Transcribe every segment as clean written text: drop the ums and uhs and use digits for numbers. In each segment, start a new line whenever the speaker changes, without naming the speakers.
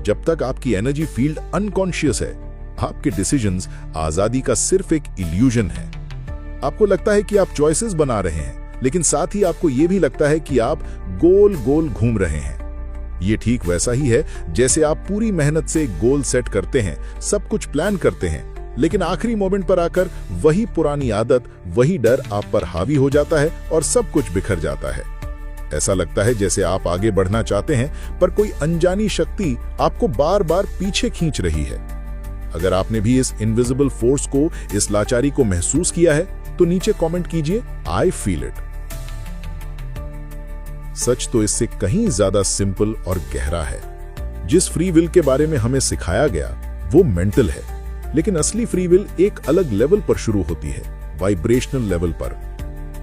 जब तक आपकी एनर्जी फील्ड अनकॉन्शियस है, आपके डिसीजंस आजादी का सिर्फ एक इल्यूजन है। आपको लगता है कि आप चॉइसेस बना रहे हैं, लेकिन साथ ही आपको यह भी लगता है कि आप गोल गोल घूम रहे हैं। ये ठीक वैसा ही है जैसे आप पूरी मेहनत से एक गोल सेट करते हैं, सब कुछ प्लान करते हैं, लेकिन आखिरी मोमेंट पर आकर वही पुरानी आदत, वही डर आप पर हावी हो जाता है और सब कुछ बिखर जाता है। ऐसा लगता है जैसे आप आगे बढ़ना चाहते हैं, पर कोई अनजानी शक्ति आपको बार बार पीछे खींच रही है। अगर आपने भी इस इनविजिबल फोर्स को, इस लाचारी को महसूस किया है, तो नीचे कमेंट कीजिए, आई फील इट। सच तो इससे कहीं ज्यादा सिंपल और गहरा है। जिस फ्री विल के बारे में हमें सिखाया गया वो मेंटल है, लेकिन असली फ्री विल एक अलग लेवल पर शुरू होती है, वाइब्रेशनल लेवल पर।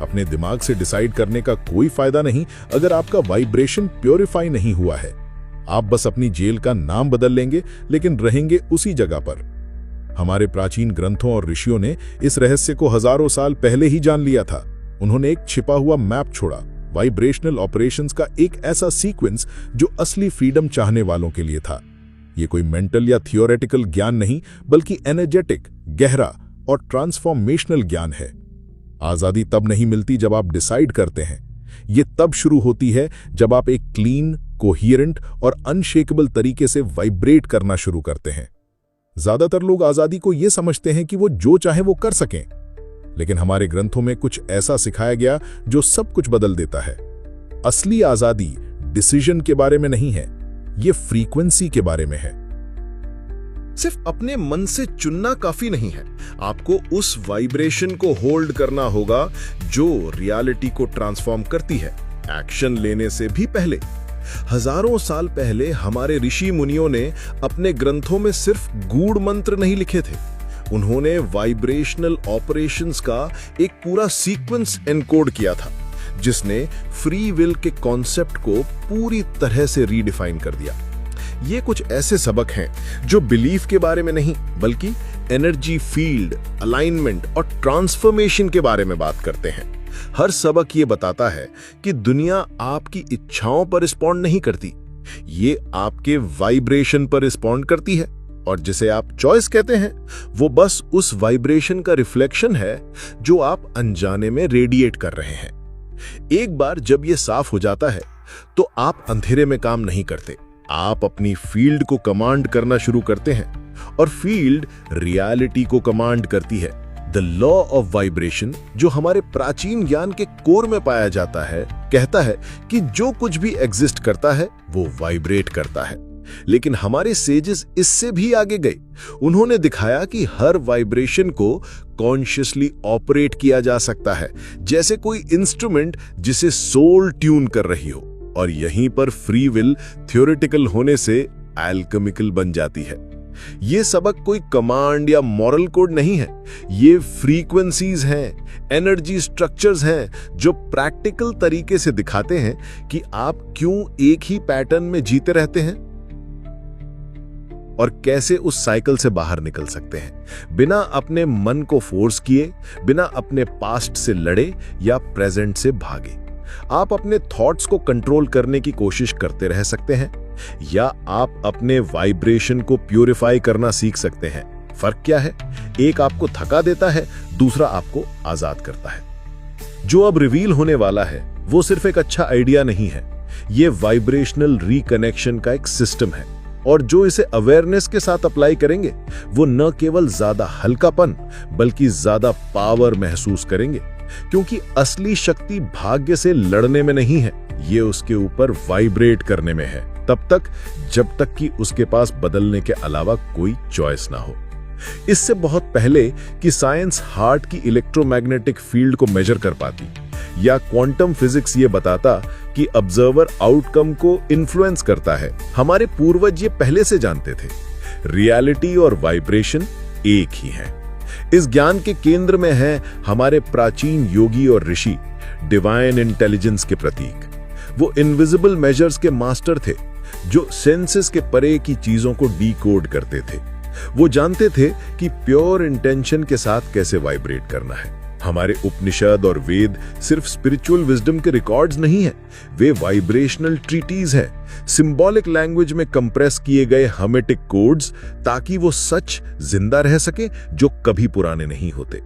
अपने दिमाग से डिसाइड करने का कोई फायदा नहीं अगर आपका वाइब्रेशन प्योरीफाई नहीं हुआ है। आप बस अपनी जेल का नाम बदल लेंगे, लेकिन रहेंगे उसी जगह पर। हमारे प्राचीन ग्रंथों और ऋषियों ने इस रहस्य को हजारों साल पहले ही जान लिया था। उन्होंने एक छिपा हुआ मैप छोड़ा, वाइब्रेशनल ऑपरेशंस का एक ऐसा सीक्वेंस जो असली फ्रीडम चाहने वालों के लिए था। ये कोई मेंटल या थियोरेटिकल ज्ञान नहीं, बल्कि एनर्जेटिक, गहरा और ट्रांसफॉर्मेशनल ज्ञान है। आजादी तब नहीं मिलती जब आप डिसाइड करते हैं, ये तब शुरू होती है जब आप एक क्लीन, कोहिरेंट और अनशेकेबल तरीके से वाइब्रेट करना शुरू करते हैं। ज्यादातर लोग आजादी को यह समझते हैं कि वो जो चाहे वो कर सकें, लेकिन हमारे ग्रंथों में कुछ ऐसा सिखाया गया जो सब कुछ बदल देता है। असली आजादी डिसीजन के बारे में नहीं है, ये फ्रीक्वेंसी के बारे में है।
सिर्फ अपने मन से चुनना काफी नहीं है, आपको उस वाइब्रेशन को होल्ड करना होगा जो रियलिटी को ट्रांसफॉर्म करती है, एक्शन लेने से भी पहले। हजारों साल पहले हमारे ऋषि मुनियों ने अपने ग्रंथों में सिर्फ गूढ़ मंत्र नहीं लिखे थे, उन्होंने वाइब्रेशनल ऑपरेशंस का एक पूरा सीक्वेंस एनकोड किया था, जिसने फ्री विल के कॉन्सेप्ट को पूरी तरह से रीडिफाइन कर दिया। ये कुछ ऐसे सबक हैं जो बिलीफ के बारे में नहीं, बल्कि एनर्जी फील्ड, अलाइनमेंट और ट्रांसफॉर्मेशन के बारे में बात करते हैं। हर सबक ये बताता है कि दुनिया आपकी इच्छाओं पर रिस्पॉन्ड नहीं करती, ये आपके वाइब्रेशन पर रिस्पॉन्ड करती है, और जिसे आप चॉइस कहते हैं वो बस उस वाइब्रेशन का रिफ्लेक्शन है जो आप अनजाने में रेडिएट कर रहे हैं। एक बार जब ये साफ हो जाता है तो आप अंधेरे में काम नहीं करते, आप अपनी फील्ड को कमांड करना शुरू करते हैं, और फील्ड रियलिटी को कमांड करती है। द लॉ ऑफ वाइब्रेशन, जो हमारे प्राचीन ज्ञान के कोर में पाया जाता है, कहता है कि जो कुछ भी एग्जिस्ट करता है वो वाइब्रेट करता है। लेकिन हमारे सेजेस इससे भी आगे गए। उन्होंने दिखाया कि हर वाइब्रेशन को कॉन्शियसली ऑपरेट किया जा सकता है, जैसे कोई इंस्ट्रूमेंट जिसे सोल ट्यून कर रही हो। और यहीं पर फ्री विल थ्योरेटिकल होने से एल्केमिकल बन जाती है। ये सबक कोई कमांड या मॉरल कोड नहीं है, ये फ्रीक्वेंसीज हैं, एनर्जी स्ट्रक्चर्स हैं जो प्रैक्टिकल तरीके से दिखाते हैं कि आप क्यों एक ही पैटर्न में जीते रहते हैं और कैसे उस साइकिल से बाहर निकल सकते हैं, बिना अपने मन को फोर्स किए, बिना अपने पास्ट से लड़े या प्रेजेंट से भागे। आप अपने थॉट्स को कंट्रोल करने की कोशिश करते रह सकते हैं, या आप अपने वाइब्रेशन को प्यूरिफाई करना सीख सकते हैं। फर्क क्या है? एक आपको थका देता है, दूसरा आपको आजाद करता है। जो अब रिवील होने वाला है वो सिर्फ एक अच्छा आइडिया नहीं है, ये वाइब्रेशनल रिकनेक्शन का एक सिस्टम है, और जो इसे अवेयरनेस के साथ अप्लाई करेंगे वो न केवल ज्यादा हल्कापन बल्कि ज्यादा पावर महसूस करेंगे, क्योंकि असली शक्ति भाग्य से लड़ने में नहीं है, ये उसके ऊपर वाइब्रेट करने में है, तब तक जब तक कि उसके पास बदलने के अलावा कोई चॉइस ना हो। इससे बहुत पहले कि साइंस हार्ट की इलेक्ट्रोमैग्नेटिक फील्ड को मेजर कर पाती, या क्वांटम फिजिक्स ये बताता कि ऑब्जर्वर आउटकम को इन्फ्लुएंस करता है, हमारे पूर्वज ये पहले से जानते थे। रियलिटी और वाइब्रेशन एक ही है। इस ज्ञान के केंद्र में है हमारे प्राचीन योगी और ऋषि, डिवाइन इंटेलिजेंस के प्रतीक। वो इनविजिबल मेजर्स के मास्टर थे, जो सेंसेस के परे की चीजों को डीकोड करते थे। वो जानते थे कि प्योर इंटेंशन के साथ कैसे वाइब्रेट करना है। हमारे उपनिषद और वेद सिर्फ स्पिरिचुअल विजडम के रिकॉर्ड्स नहीं हैं, वे वाइब्रेशनल ट्रीटीज हैं, सिंबॉलिक लैंग्वेज में कंप्रेस किए गए हर्मेटिक कोड्स, ताकि वो सच जिंदा रह सके जो कभी पुराने नहीं होते।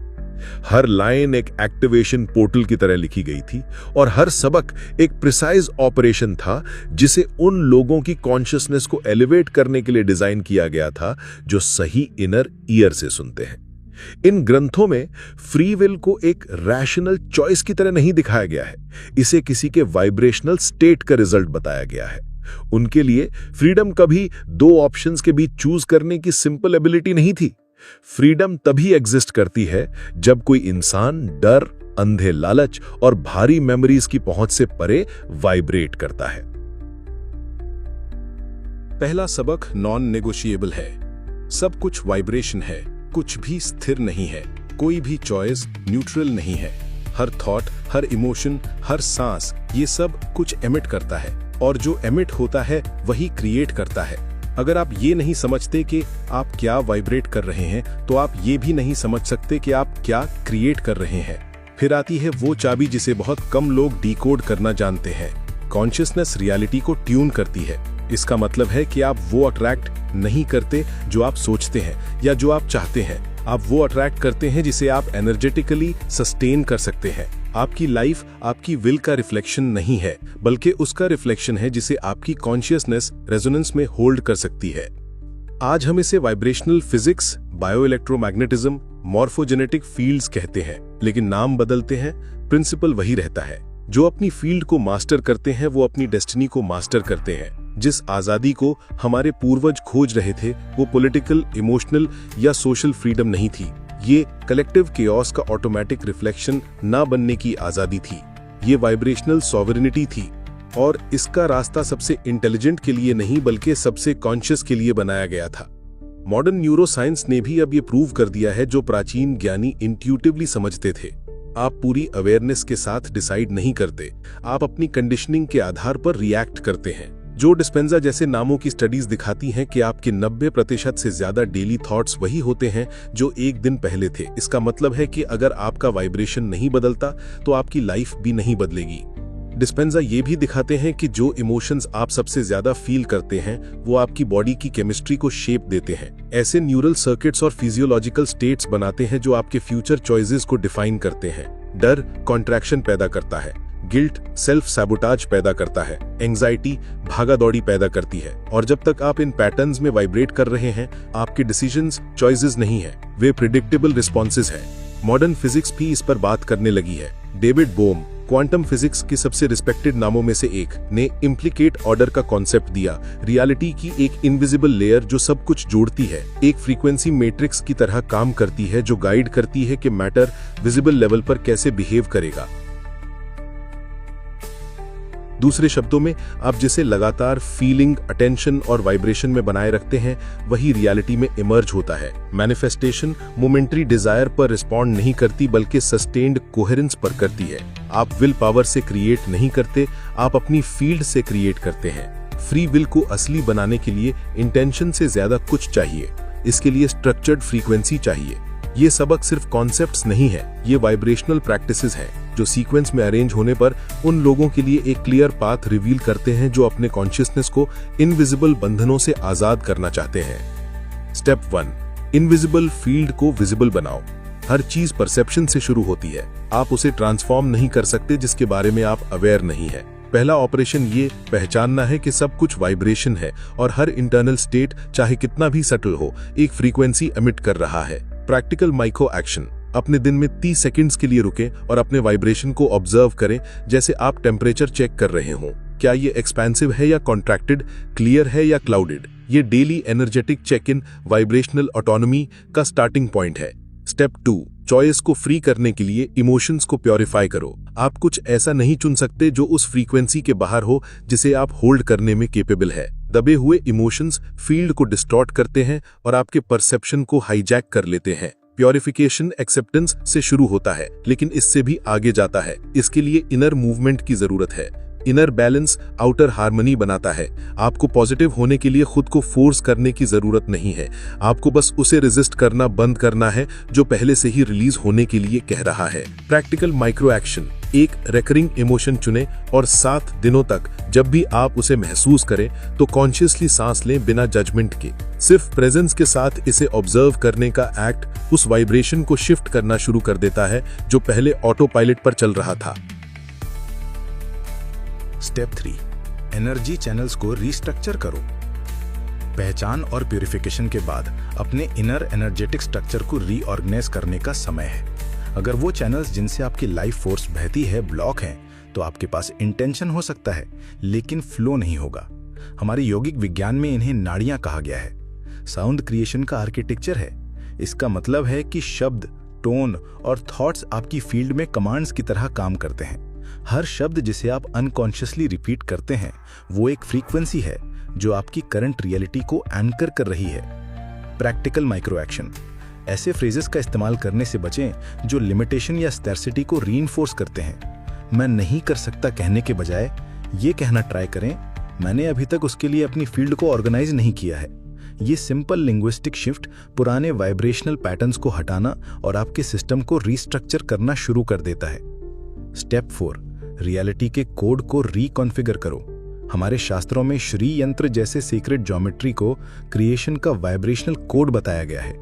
हर लाइन एक एक्टिवेशन पोर्टल की तरह लिखी गई थी और हर सबक एक प्रिसाइज ऑपरेशन था जिसे उन लोगों की कॉन्शियसनेस को एलिवेट करने के लिए डिजाइन किया गया था जो सही इनर ईयर से सुनते हैं। इन ग्रंथों में फ्री विल को एक रैशनल चॉइस की तरह नहीं दिखाया गया है, इसे किसी के वाइब्रेशनल स्टेट का रिजल्ट बताया गया है। उनके लिए फ्रीडम कभी दो ऑप्शंस के बीच चूज करने की सिंपल एबिलिटी नहीं थी। फ्रीडम तभी एग्जिस्ट करती है जब कोई इंसान डर, अंधे लालच और भारी मेमोरीज की पहुंच से परे वाइब्रेट करता है।
पहला सबक नॉन नेगोशिएबल है। सब कुछ वाइब्रेशन है, कुछ भी स्थिर नहीं है, कोई भी चॉइस न्यूट्रल नहीं है। हर थॉट, हर इमोशन, हर सांस, ये सब कुछ एमिट करता है और जो एमिट होता है वही क्रिएट करता है। अगर आप ये नहीं समझते कि आप क्या वाइब्रेट कर रहे हैं, तो आप ये भी नहीं समझ सकते कि आप क्या क्रिएट कर रहे हैं। फिर आती है वो चाबी जिसे बहुत कम लोग डिकोड करना जानते हैं। कॉन्शियसनेस रियलिटी को ट्यून करती है। इसका मतलब है कि आप वो अट्रैक्ट नहीं करते जो आप सोचते हैं या जो आप चाहते हैं। आप वो अट्रैक्ट करते हैं जिसे आप एनर्जेटिकली सस्टेन कर सकते हैं। आपकी लाइफ आपकी विल का रिफ्लेक्शन नहीं है, बल्कि उसका रिफ्लेक्शन है जिसे आपकी कॉन्शियसनेस रेजोनेंस में होल्ड कर सकती है। आज हम इसे vibrational physics, bio electromagnetism, morphogenetic fields कहते हैं, लेकिन नाम बदलते हैं, प्रिंसिपल वही रहता है। जो अपनी फील्ड को मास्टर करते हैं वो अपनी डेस्टिनी को मास्टर करते हैं। जिस आजादी को हमारे पूर्वज खोज रहे थे वो पॉलिटिकल, इमोशनल या सोशल फ्रीडम नहीं थी, ये कलेक्टिव केओस का ऑटोमेटिक रिफ्लेक्शन ना बनने की आजादी थी। ये वाइब्रेशनल सॉवरेनिटी थी और इसका रास्ता सबसे इंटेलिजेंट के लिए नहीं बल्कि सबसे कॉन्शियस के लिए बनाया गया था। मॉडर्न न्यूरोसाइंस ने भी अब ये प्रूव कर दिया है जो प्राचीन ज्ञानी इंट्यूटिवली समझते थे। आप पूरी अवेयरनेस के साथ डिसाइड नहीं करते, आप अपनी कंडीशनिंग के आधार पर रिएक्ट करते हैं। जो डिस्पेंजा जैसे नामों की स्टडीज दिखाती हैं कि आपके 90% से ज्यादा डेली थॉट्स वही होते हैं जो एक दिन पहले थे। इसका मतलब है कि अगर आपका वाइब्रेशन नहीं बदलता तो आपकी लाइफ भी नहीं बदलेगी। डिस्पेंजा ये भी दिखाते हैं कि जो इमोशंस आप सबसे ज्यादा फील करते हैं वो आपकी बॉडी की केमिस्ट्री को शेप देते हैं। ऐसे न्यूरल सर्किट्स और फिजियोलॉजिकल स्टेट्स बनाते हैं जो आपके फ्यूचर चॉइसेस को डिफाइन करते हैं। डर कॉन्ट्रैक्शन पैदा करता है, गिल्ट सेल्फ सैबोटाज पैदा करता है, एंजाइटी भागा दौड़ी पैदा करती है। और जब तक आप इन पैटर्न्स में वाइब्रेट कर रहे हैं, आपके डिसीजंस चॉइसेस नहीं है, वे प्रिडिक्टेबल रिस्पॉन्सेज हैं। मॉडर्न फिजिक्स भी इस पर बात करने लगी है। डेविड बोम, क्वांटम फिजिक्स के सबसे रिस्पेक्टेड नामों में से एक, ने इम्प्लीकेट ऑर्डर का कॉन्सेप्ट दिया। रियलिटी की एक इनविजिबल लेयर जो सब कुछ जोड़ती है, एक फ्रीक्वेंसी मैट्रिक्स की तरह काम करती है जो गाइड करती है कि मैटर विजिबल लेवल पर कैसे बिहेव करेगा। दूसरे शब्दों में, आप जिसे लगातार फीलिंग, अटेंशन और वाइब्रेशन में बनाए रखते हैं वही रियलिटी में इमर्ज होता है। मैनिफेस्टेशन मोमेंटरी डिजायर पर रिस्पॉन्ड नहीं करती बल्कि सस्टेन्ड कोहेरेंस पर करती है। आप विल पावर से क्रिएट नहीं करते, आप अपनी फील्ड से क्रिएट करते हैं। फ्री विल को असली बनाने के लिए इंटेंशन से ज्यादा कुछ चाहिए। इसके लिए स्ट्रक्चर्ड फ्रीक्वेंसी चाहिए। ये सबक सिर्फ कॉन्सेप्ट्स नहीं है, ये वाइब्रेशनल प्रैक्टिसेस हैं जो सीक्वेंस में अरेंज होने पर उन लोगों के लिए एक क्लियर पाथ रिवील करते हैं जो अपने कॉन्शियसनेस को इनविजिबल बंधनों से आजाद करना चाहते हैं। स्टेप 1, इनविजिबल फील्ड को विजिबल बनाओ। हर चीज परसेप्शन से शुरू होती है। आप उसे ट्रांसफॉर्म नहीं कर सकते जिसके बारे में आप अवेयर नहीं है। पहला ऑपरेशन ये पहचानना है कि सब कुछ वाइब्रेशन है और हर इंटरनल स्टेट, चाहे कितना भी सटल हो, एक फ्रीक्वेंसी एमिट कर रहा है। प्रैक्टिकल माइक्रो एक्शन, अपने दिन में 30 सेकंड्स के लिए रुकें और अपने वाइब्रेशन को ऑब्जर्व करें, जैसे आप टेम्परेचर चेक कर रहे हों। क्या ये एक्सपेंसिव है या कॉन्ट्रैक्टेड, क्लियर है या क्लाउडेड? ये daily energetic check in vibrational autonomy का स्टार्टिंग पॉइंट है। स्टेप 2, चॉइस को फ्री करने के लिए इमोशंस को प्योरीफाई करो। आप कुछ ऐसा नहीं चुन सकते जो उस फ्रीक्वेंसी के बाहर हो जिसे आप होल्ड करने में केपेबल है। दबे हुए इमोशंस फील्ड को डिस्टॉर्ट करते हैं और आपके परसेप्शन को हाईजैक कर लेते हैं। प्योरिफिकेशन एक्सेप्टेंस से शुरू होता है, लेकिन इससे भी आगे जाता है। इसके लिए इनर मूवमेंट की जरूरत है। इनर बैलेंस आउटर हार्मनी बनाता है। आपको पॉजिटिव होने के लिए खुद को फोर्स करने की जरूरत नहीं है, आपको बस उसे रेजिस्ट करना बंद करना है जो पहले से ही रिलीज होने के लिए कह रहा है। प्रैक्टिकल माइक्रो एक्शन, एक रेकरिंग इमोशन चुनें और 7 दिनों तक जब भी आप उसे महसूस करें तो कॉन्शियसली सांस लें बिना जजमेंट के। सिर्फ प्रेजेंस के साथ इसे ऑब्जर्व करने का एक्ट उस वाइब्रेशन को शिफ्ट करना शुरू कर देता है जो पहले ऑटो पायलट पर चल रहा था।
स्टेप 3, एनर्जी चैनल्स को रीस्ट्रक्चर करो। पहचान और प्यूरिफिकेशन के बाद अपने इनर एनर्जेटिक स्ट्रक्चर को रीऑर्गेनाइज करने का समय है। अगर वो चैनल्स जिनसे आपकी लाइफ फोर्स बहती है ब्लॉक हैं, तो आपके पास इंटेंशन हो सकता है लेकिन फ्लो नहीं होगा। हमारे यौगिक विज्ञान में इन्हें नाड़ियां कहा गया है। साउंड क्रिएशन का आर्किटेक्चर है। इसका मतलब है कि शब्द, टोन और थॉट्स आपकी फील्ड में कमांड्स की तरह काम करते हैं। हर शब्द जिसे आप अनकॉन्शियसली रिपीट करते हैं वो एक फ्रीक्वेंसी है जो आपकी करंट रियलिटी को एंकर कर रही है। प्रैक्टिकल माइक्रो एक्शन, ऐसे फ्रेजेस का इस्तेमाल करने से बचें जो लिमिटेशन या स्कैर्सिटी को रीइंफोर्स करते हैं। मैं नहीं कर सकता कहने के बजाय ये कहना ट्राई करें, मैंने अभी तक उसके लिए अपनी फील्ड को ऑर्गेनाइज नहीं किया है। ये सिंपल लिंग्विस्टिक शिफ्ट पुराने वाइब्रेशनल पैटर्न्स को हटाना और आपके सिस्टम को रीस्ट्रक्चर करना शुरू कर देता है। स्टेप 4, रियलिटी के कोड को रिकॉन्फ़िगर करो। हमारे शास्त्रों में श्री यंत्र जैसे सीक्रेट ज्योमेट्री को क्रिएशन का वाइब्रेशनल कोड बताया गया है।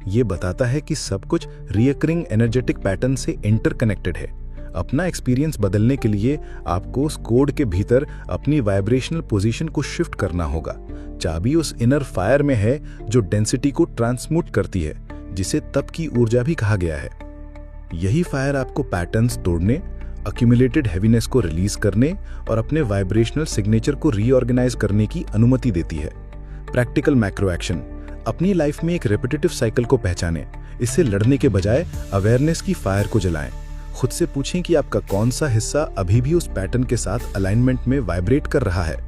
ये बताता है कि सब कुछ रिकरिंग एनर्जेटिक पैटर्न से इंटरकनेक्टेड है। अपना एक्सपीरियंस बदलने के लिए आपको उस कोड के भीतर अपनी वाइब्रेशनल पोजीशन को शिफ्ट करना होगा। चाबी उस इनर फायर में है जो डेंसिटी को ट्रांसम्यूट करती है, जिसे तप की ऊर्जा भी कहा गया है। यही फायर आपको पैटर्न्स तोड़ने, अक्यूमुलेटेड हैवीनेस को रिलीज करने और अपने वाइब्रेशनल सिग्नेचर को रीऑर्गेनाइज करने की अनुमति देती है। प्रैक्टिकल मैक्रो एक्शन, अपनी लाइफ में एक रेपिटेटिव साइकिल को पहचानें। इससे लड़ने के बजाय अवेयरनेस की फायर को जलाएं। खुद से पूछें कि आपका कौन सा हिस्सा अभी भी उस पैटर्न के साथ अलाइनमेंट में वाइब्रेट कर रहा है।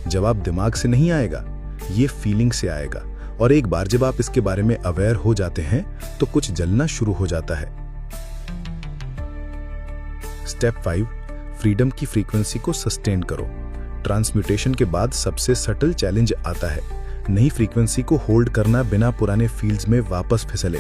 जवाब दिमाग से नहीं आएगा, ये फीलिंग से आएगा। और एक बार जब आप इसके बारे में अवेयर हो जाते हैं तो कुछ जलना शुरू हो जाता है। स्टेप 5, फ्रीडम की फ्रीक्वेंसी को सस्टेन करो। ट्रांसम्यूटेशन के बाद सबसे सटल चैलेंज आता है, नई फ्रीक्वेंसी को होल्ड करना बिना पुराने फील्ड्स में वापस फिसले।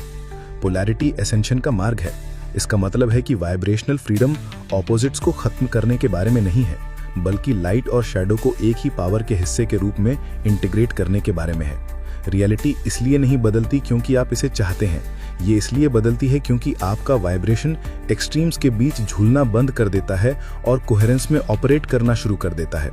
पोलैरिटी एसेंशन का मार्ग है। इसका मतलब है कि वाइब्रेशनल फ्रीडम ऑपोजिट्स को खत्म करने के बारे में नहीं है, बल्कि लाइट और शैडो को एक ही पावर के हिस्से के रूप में इंटीग्रेट करने के बारे में है। रियलिटी इसलिए नहीं बदलती क्योंकि आप इसे चाहते हैं, ये इसलिए बदलती है क्योंकि आपका वाइब्रेशन एक्सट्रीम्स के बीच झूलना बंद कर देता है और कोहेरेंस में ऑपरेट करना शुरू कर देता है।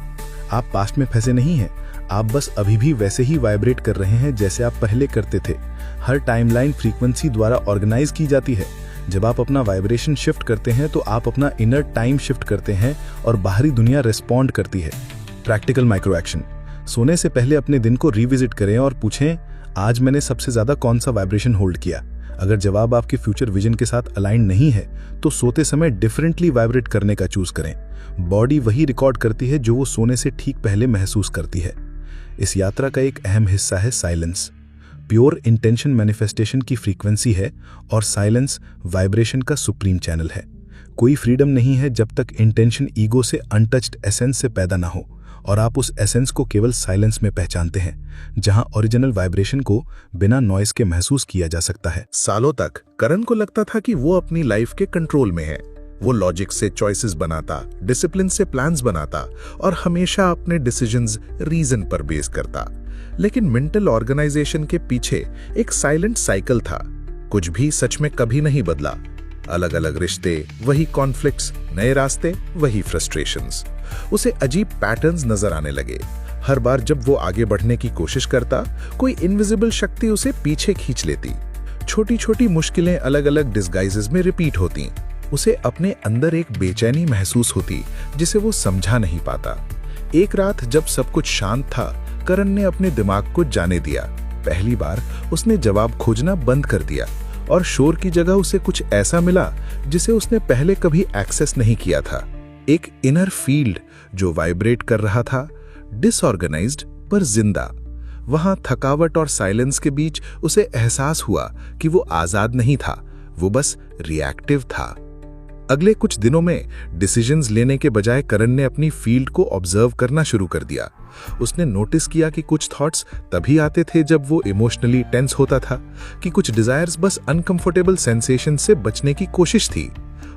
आप पास्ट में फंसे नहीं हैं, आप बस अभी भी वैसे ही वाइब्रेट कर रहे हैं जैसे आप पहले करते थे। हर टाइमलाइन फ्रीक्वेंसी द्वारा ऑर्गेनाइज की जाती है। जब आप अपना वाइब्रेशन शिफ्ट करते हैं तो आप अपना इनर टाइम शिफ्ट करते हैं और बाहरी दुनिया रिस्पॉन्ड करती है। प्रैक्टिकल माइक्रो एक्शन, सोने से पहले अपने दिन को रिविजिट करें और पूछें, आज मैंने सबसे ज्यादा कौन सा वाइब्रेशन होल्ड किया। अगर जवाब आपके फ्यूचर विजन के साथ अलाइन नहीं है तो सोते समय डिफरेंटली वाइब्रेट करने का चूज करें। बॉडी वही रिकॉर्ड करती है जो वो सोने से ठीक पहले महसूस करती है। इस यात्रा का एक अहम हिस्सा है साइलेंस। प्योर इंटेंशन मैनिफेस्टेशन की फ्रीक्वेंसी है और साइलेंस वाइब्रेशन का सुप्रीम चैनल है। कोई फ्रीडम नहीं है जब तक इंटेंशन ईगो से अनटच्ड एसेंस से पैदा ना हो और आप उस एसेंस को केवल साइलेंस में पहचानते हैं, जहां ओरिजिनल वाइब्रेशन को बिना नॉइस के महसूस किया जा सकता है।
सालों तक करण को लगता था कि वो अपनी लाइफ के कंट्रोल में है। वो लॉजिक से चॉइसेस बनाता, डिसिप्लिन से प्लान्स बनाता और हमेशा अपने डिसीजंस रीजन पर बेस करता। लेकिन मेंटल ऑर्गेनाइजेशन के पीछे एक साइलेंट साइकिल था। कुछ भी सच में कभी नहीं बदला। अलग अलग रिश्ते, वही कॉन्फ्लिक्ट्स, नए रास्ते, वही फ्रस्ट्रेशंस। उसे अजीब पैटर्न्स नजर आने लगे। हर बार जब वो आगे बढ़ने की कोशिश करता, कोई इनविजिबल शक्ति उसे पीछे खींच लेती। छोटी छोटी मुश्किलें अलग अलग डिस्गाइजेस में रिपीट होती। उसे अपने अंदर एक बेचैनी महसूस होती जिसे वो समझा नहीं पाता। एक रात जब सब कुछ शांत था, करण ने अपने दिमाग को जाने दिया। पहली बार उसने जवाब खोजना बंद कर दिया और शोर की जगह उसे कुछ ऐसा मिला जिसे उसने पहले कभी एक्सेस नहीं किया था। एक इनर फील्ड जो वाइब्रेट कर रहा था, डिसऑर्गेनाइज्ड पर जिंदा। वहां थकावट और साइलेंस के बीच उसे एहसास हुआ कि वो आजाद नहीं था, वो बस रिएक्टिव था।
अगले कुछ दिनों में डिसीजंस लेने के बजाय करण ने अपनी फील्ड को ऑब्जर्व करना शुरू कर दिया। उसने नोटिस किया कि कुछ थॉट्स तभी आते थे जब वो इमोशनली टेंस होता था, कि कुछ डिजायर्स बस अनकंफर्टेबल सेंसेशन से बचने की कोशिश थी,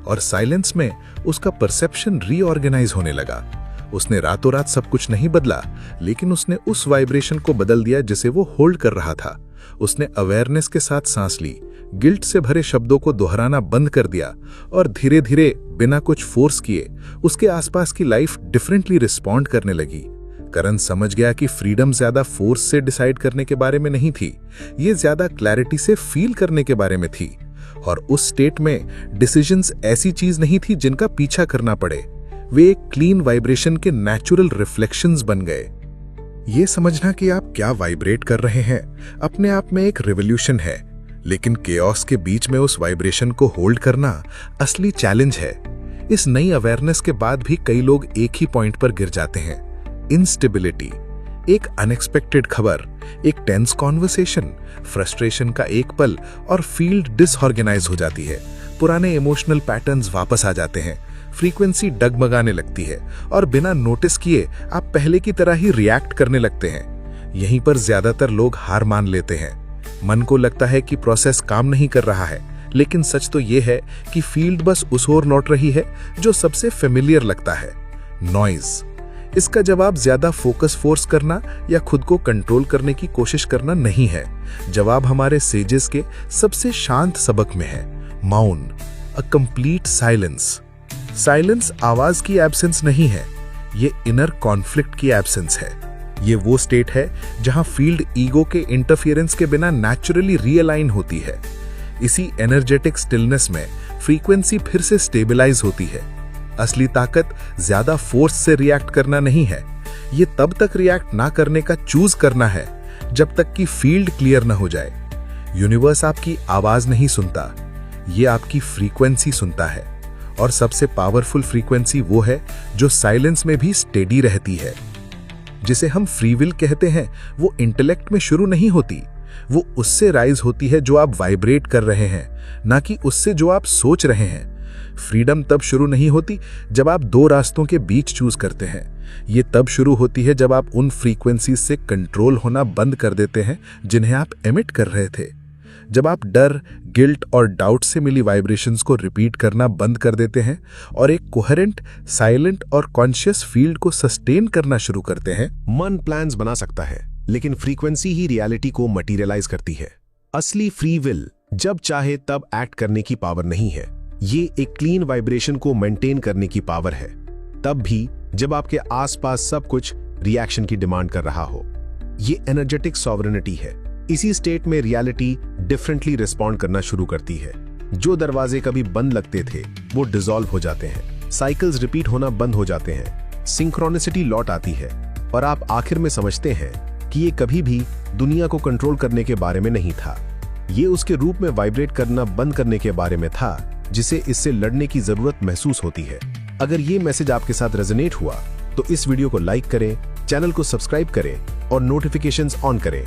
और साइलेंस में उसका परसेप्शन रीऑर्गेनाइज होने लगा। उसने रातों रात सब कुछ नहीं बदला, लेकिन उसने उस वाइब्रेशन को बदल दिया जिसे वो होल्ड कर रहा था। उसने अवेयरनेस के साथ सांस ली, गिल्ट से भरे शब्दों को दोहराना बंद कर दिया, और धीरे धीरे बिना कुछ फोर्स किए उसके आसपास की लाइफ डिफरेंटली रिस्पॉन्ड करने लगी। करण समझ गया कि फ्रीडम ज्यादा फोर्स से डिसाइड करने के बारे में नहीं थी, ये ज्यादा क्लैरिटी से फील करने के बारे में थी। और उस स्टेट में डिसीजंस ऐसी चीज नहीं थी जिनका पीछा करना पड़े, वे एक क्लीन वाइब्रेशन के नेचुरल रिफ्लेक्शंस बन गए। ये समझना कि आप क्या वाइब्रेट कर रहे हैं अपने आप में एक रिवॉल्यूशन है, लेकिन केओस के बीच में उस वाइब्रेशन को होल्ड करना असली चैलेंज है। इस नई अवेयरनेस के बाद भी कई लोग एक ही पॉइंट पर गिर जाते हैं, इंस्टेबिलिटी। एक अनएक्सपेक्टेड खबर, एक टेंस कॉन्वर्सेशन, फ्रस्ट्रेशन का एक पल और फील्ड डिसऑर्गेनाइज हो जाती है। पुराने इमोशनल पैटर्न्स वापस आ जाते हैं, फ्रीक्वेंसी डगमगाने लगती है, और बिना नोटिस किए आप पहले की तरह ही रिएक्ट करने लगते हैं। यहीं पर ज्यादातर लोग हार मान लेते हैं। मन को लगता है कि प्रोसेस काम नहीं कर रहा है, लेकिन सच तो यह है कि फील्ड बस उस ओर लौट रही है जो सबसे फेमिलियर लगता है, नॉइज। इसका जवाब ज्यादा फोकस फोर्स करना या खुद को कंट्रोल करने की कोशिश करना नहीं है। जवाब हमारे सेजेस के सबसे शांत सबक में है, मौन, अ कंप्लीट साइलेंस। साइलेंस आवाज की एब्सेंस नहीं है, ये इनर कॉन्फ्लिक्ट की एब्सेंस है। ये वो स्टेट है जहां फील्ड ईगो के इंटरफियरेंस के बिना नेचुरली रीअलाइन होती है। इसी एनर्जेटिक स्टिलनेस में फ्रीक्वेंसी फिर से स्टेबलाइज होती है। असली ताकत ज्यादा फोर्स से रिएक्ट करना नहीं है, ये तब तक रिएक्ट ना करने का चूज करना है जब तक कि फील्ड क्लियर ना हो जाए। यूनिवर्स आपकी आवाज नहीं सुनता, ये आपकी फ्रीक्वेंसी सुनता है, और सबसे पावरफुल फ्रीक्वेंसी वो है जो साइलेंस में भी स्टेडी रहती है। जिसे हम फ्री विल कहते हैं, वो इंटेलेक्ट में शुरू नहीं होती, वो उससे राइज होती है जो आप वाइब्रेट कर रहे हैं, ना कि उससे जो आप सोच रहे हैं। फ्रीडम तब शुरू नहीं होती जब आप दो रास्तों के बीच चूज करते हैं, ये तब शुरू होती है जब आप उन फ्रीक्वेंसी से कंट्रोल होना बंद कर देते हैं जिन्हें आप एमिट कर रहे थे। जब आप डर, गिल्ट और डाउट से मिली वाइब्रेशंस को रिपीट करना बंद कर देते हैं और एक कोहेरेंट, साइलेंट और कॉन्शियस फील्ड को सस्टेन करना शुरू करते हैं।
मन प्लान्स बना सकता है, लेकिन फ्रीक्वेंसी ही रियलिटी को मटेरियलाइज करती है। असली फ्री विल जब चाहे तब एक्ट करने की पावर नहीं है, ये एक क्लीन वाइब्रेशन को मेंटेन करने की पावर है, तब भी जब आपके आसपास सब कुछ रिएक्शन की डिमांड कर रहा हो। ये एनर्जेटिक सॉवरेनिटी है। इसी स्टेट में रियलिटी डिफरेंटली रिस्पॉन्ड करना शुरू करती है। जो दरवाजे कभी बंद लगते थे वो डिसॉल्व हो जाते हैं, साइकिल्स रिपीट होना बंद हो जाते हैं, सिंक्रोनिसिटी लौट आती है, और आप आखिर में समझते हैं कि ये कभी भी दुनिया को कंट्रोल करने के बारे में नहीं था, ये उसके रूप में वाइब्रेट करना बंद करने के बारे में था जिसे इससे लड़ने की जरूरत महसूस होती है। अगर ये मैसेज आपके साथ रेजोनेट हुआ तो इस वीडियो को लाइक करें, चैनल को सब्सक्राइब करें और नोटिफिकेशंस ऑन करें